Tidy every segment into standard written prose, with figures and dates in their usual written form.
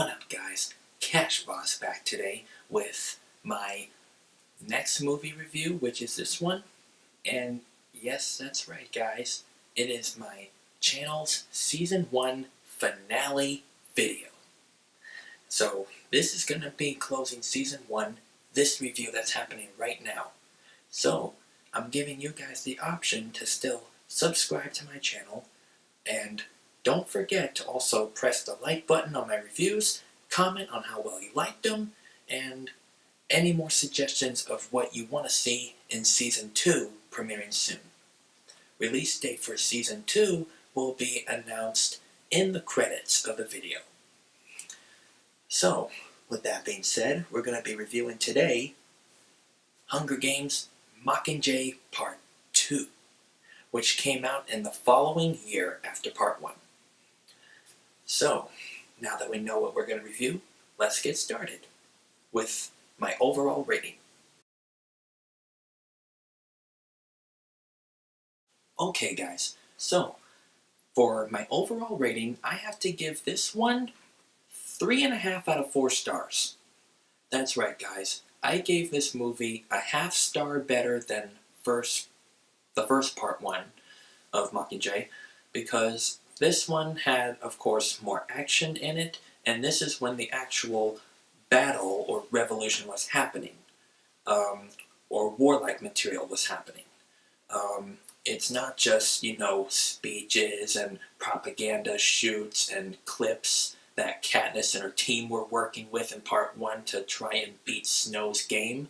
What up, guys? Cash Boss back today with my next movie review, which is this one. And yes, that's right, guys. It is my channel's Season 1 finale video. So, this is going to be closing Season 1, this review that's happening right now. So, I'm giving you guys the option to still subscribe to my channel, and don't forget to also press the like button on my reviews, comment on how well you liked them, and any more suggestions of what you want to see in Season 2 premiering soon. Release date for Season 2 will be announced in the credits of the video. So, with that being said, we're going to be reviewing today Hunger Games Mockingjay Part 2, which came out in the following year after Part 1. So, now that we know what we're going to review, let's get started with my overall rating. Okay, guys, so for my overall rating, I have to give this one 3.5 out of 4 stars. That's right, guys. I gave this movie a half star better than the first Part 1 of Mockingjay, because this one had, of course, more action in it, and this is when the actual battle or revolution was happening, or warlike material was happening. It's not just, speeches and propaganda shoots and clips that Katniss and her team were working with in Part 1 to try and beat Snow's game.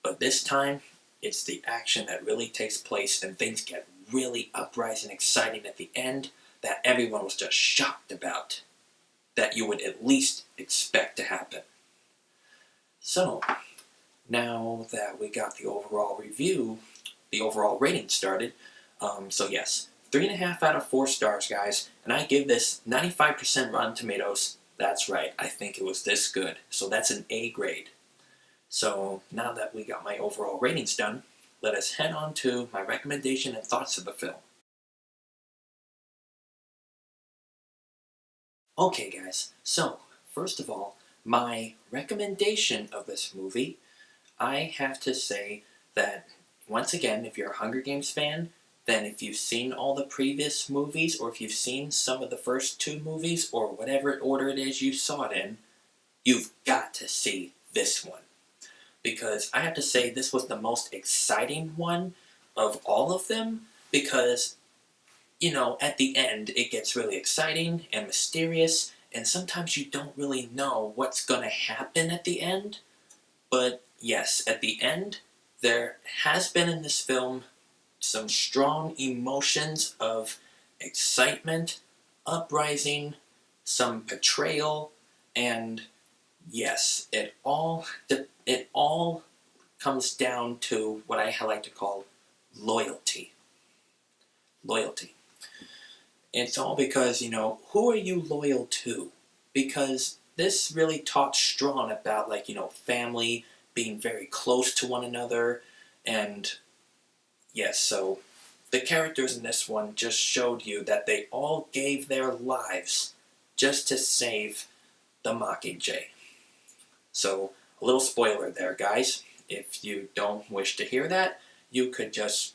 But this time, it's the action that really takes place and things get really uprising and exciting at the end that everyone was just shocked about, that you would at least expect to happen. So, now that we got the overall review, the overall rating started, so yes, 3.5 out of 4 stars, guys, and I give this 95% Rotten Tomatoes. That's right, I think it was this good, so that's an A grade. So, now that we got my overall ratings done, let us head on to my recommendation and thoughts of the film. Okay, guys, so, first of all, my recommendation of this movie, I have to say that, once again, if you're a Hunger Games fan, then if you've seen all the previous movies, or if you've seen some of the first 2 movies, or whatever order it is you saw it in, you've got to see this one. Because I have to say this was the most exciting one of all of them, because, at the end it gets really exciting and mysterious, and sometimes you don't really know what's going to happen at the end. But yes, at the end, there has been in this film some strong emotions of excitement, uprising, some betrayal, and yes, it all comes down to what I like to call loyalty. Loyalty. It's all because, who are you loyal to? Because this really taught Strawn about, family, being very close to one another, and yes, so the characters in this one just showed you that they all gave their lives just to save the Mockingjay. So, a little spoiler there, guys. If you don't wish to hear that, you could just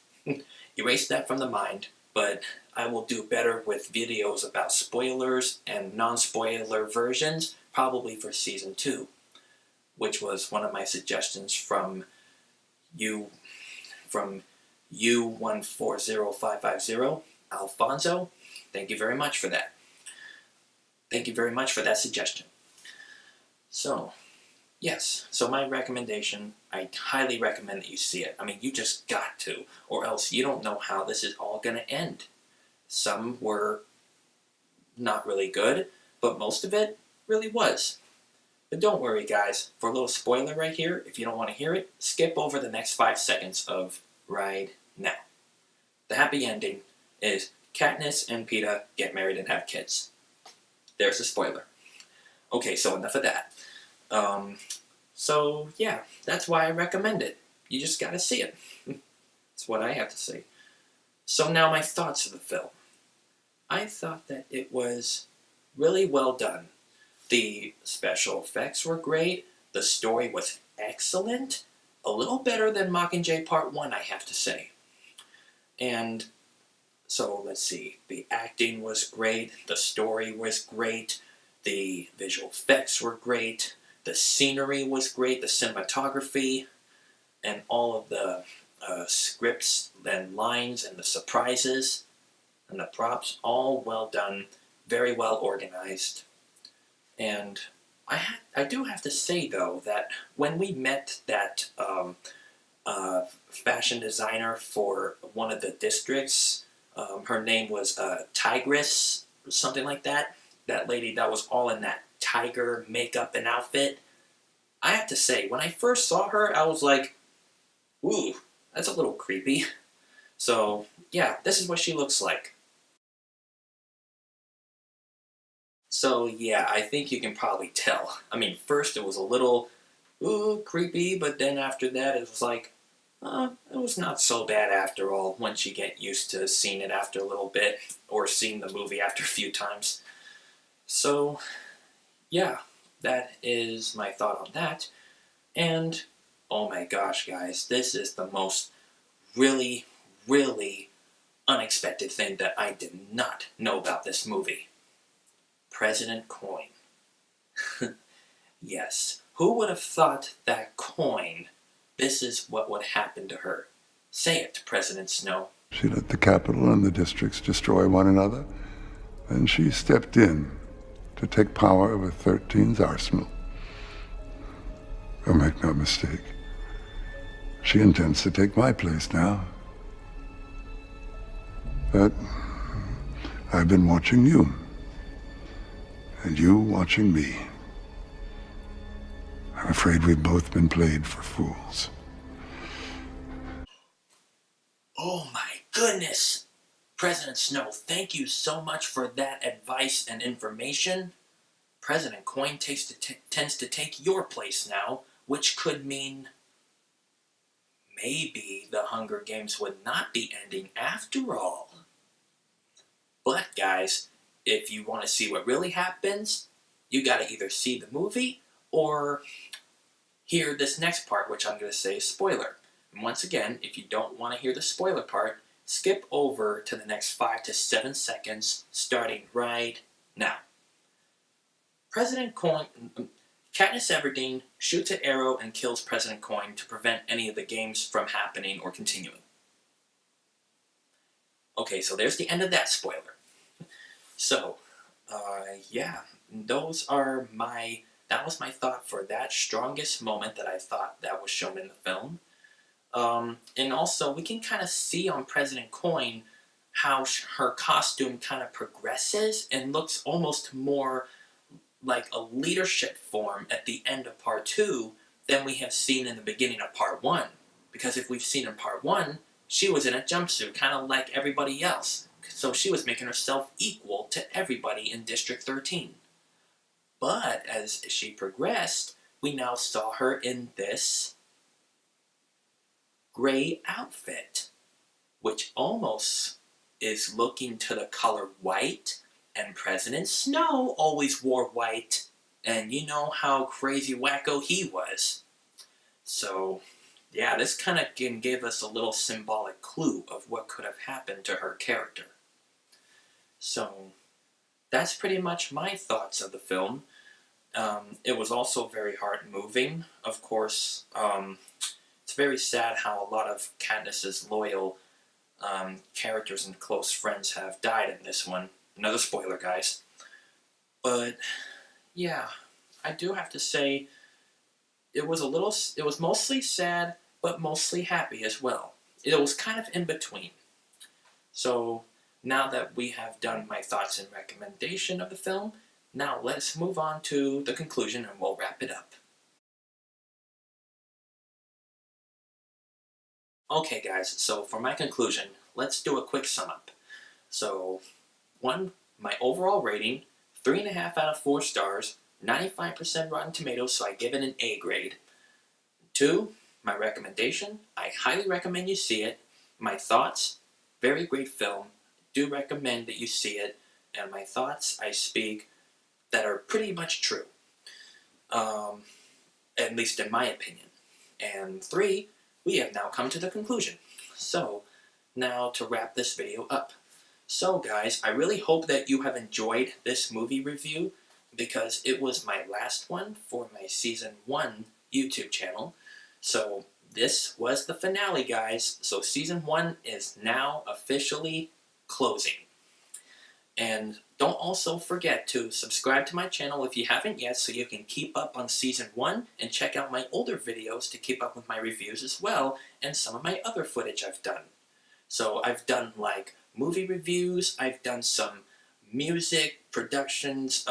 erase that from the mind, but I will do better with videos about spoilers and non-spoiler versions, probably for Season 2, which was one of my suggestions from U140550, Alfonso. Thank you very much for that. Thank you very much for that suggestion. So, yes, so my recommendation, I highly recommend that you see it. I mean, you just got to, or else you don't know how this is all going to end. Some were not really good, but most of it really was. But don't worry, guys, for a little spoiler right here, if you don't want to hear it, skip over the next 5 seconds of right now. The happy ending is Katniss and Peeta get married and have kids. There's a spoiler. Okay, so enough of that. So yeah, that's why I recommend it. You just gotta see it. That's what I have to say. So now my thoughts of the film. I thought that it was really well done. The special effects were great. The story was excellent. A little better than Mockingjay Part 1, I have to say. And so, let's see. The acting was great. The story was great. The visual effects were great. The scenery was great. The cinematography and all of the scripts and lines and the surprises and the props, all well done, very well organized. And I do have to say, though, that when we met that fashion designer for one of the districts, her name was Tigress, something like that. That lady that was all in that tiger makeup and outfit. I have to say, when I first saw her, I was like, ooh, that's a little creepy. So, yeah, this is what she looks like. So, yeah, I think you can probably tell. I mean, first it was a little, ooh, creepy, but then after that it was like, it was not so bad after all, once you get used to seeing it after a little bit, or seeing the movie after a few times. So, yeah, that is my thought on that. And, oh my gosh, guys, this is the most really, really unexpected thing that I did not know about this movie. President Coin. Yes, who would have thought that Coin, this is what would happen to her? Say it, President Snow. She let the capital and the districts destroy one another, and she stepped in to take power over 13's arsenal. But make no mistake, she intends to take my place now. But I've been watching you, and you watching me. I'm afraid we've both been played for fools. Oh my goodness! President Snow, thank you so much for that advice and information. President Coin tends to take your place now, which could mean maybe the Hunger Games would not be ending after all. But guys, if you want to see what really happens, you gotta either see the movie or hear this next part, which I'm going to say is spoiler. And once again, if you don't want to hear the spoiler part, skip over to the next 5 to 7 seconds, starting right now. President Coin, Katniss Everdeen shoots an arrow and kills President Coin to prevent any of the games from happening or continuing. Okay, so there's the end of that spoiler. So, yeah, that was my thought for that strongest moment that I thought that was shown in the film. And also, we can kind of see on President Coin how her costume kind of progresses and looks almost more like a leadership form at the end of Part 2 than we have seen in the beginning of Part 1. Because if we've seen in Part 1, she was in a jumpsuit, kind of like everybody else. So she was making herself equal to everybody in District 13. But as she progressed, we now saw her in this gray outfit, which almost is looking to the color white, and President Snow always wore white, and you know how crazy wacko he was. So, yeah, this kind of can give us a little symbolic clue of what could have happened to her character. So, that's pretty much my thoughts of the film. It was also very heart-moving. Of course, it's very sad how a lot of Katniss's loyal characters and close friends have died in this one. Another spoiler, guys. But, yeah, I do have to say, it was mostly sad, but mostly happy as well. It was kind of in between. So, now that we have done my thoughts and recommendation of the film, now let's move on to the conclusion and we'll wrap it up. Okay guys, so for my conclusion, let's do a quick sum up. So, 1, my overall rating, 3.5 out of 4 stars, 95% Rotten Tomatoes, so I give it an A grade. 2, my recommendation, I highly recommend you see it. My thoughts, very great film, do recommend that you see it. And my thoughts, I speak that are pretty much true. At least in my opinion. And 3, we have now come to the conclusion. So, now to wrap this video up. So guys, I really hope that you have enjoyed this movie review, because it was my last one for my Season 1 YouTube channel. So this was the finale, guys. So Season 1 is now officially closing. And don't also forget to subscribe to my channel if you haven't yet, so you can keep up on Season 1 and check out my older videos to keep up with my reviews as well, and some of my other footage I've done. So I've done like movie reviews, I've done some music productions,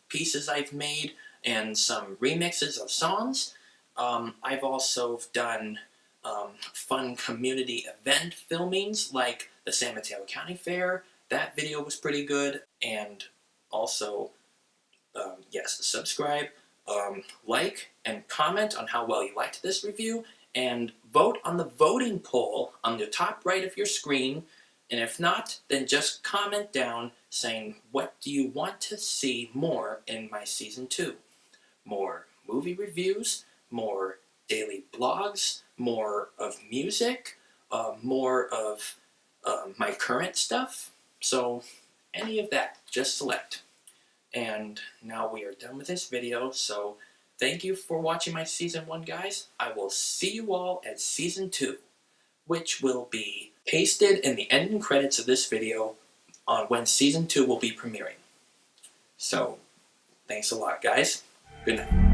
pieces I've made, and some remixes of songs. I've also done fun community event filmings like the San Mateo County Fair. That video was pretty good. And also, yes, subscribe, like, and comment on how well you liked this review, and vote on the voting poll on the top right of your screen. And if not, then just comment down saying, what do you want to see more in my Season 2? More movie reviews, more daily blogs, more of music, more of my current stuff. So any of that, just select. And now we are done with this video, so thank you for watching my Season 1, guys. I will see you all at Season 2, which will be pasted in the ending credits of this video on when Season 2 will be premiering. So, thanks a lot, guys. Good night.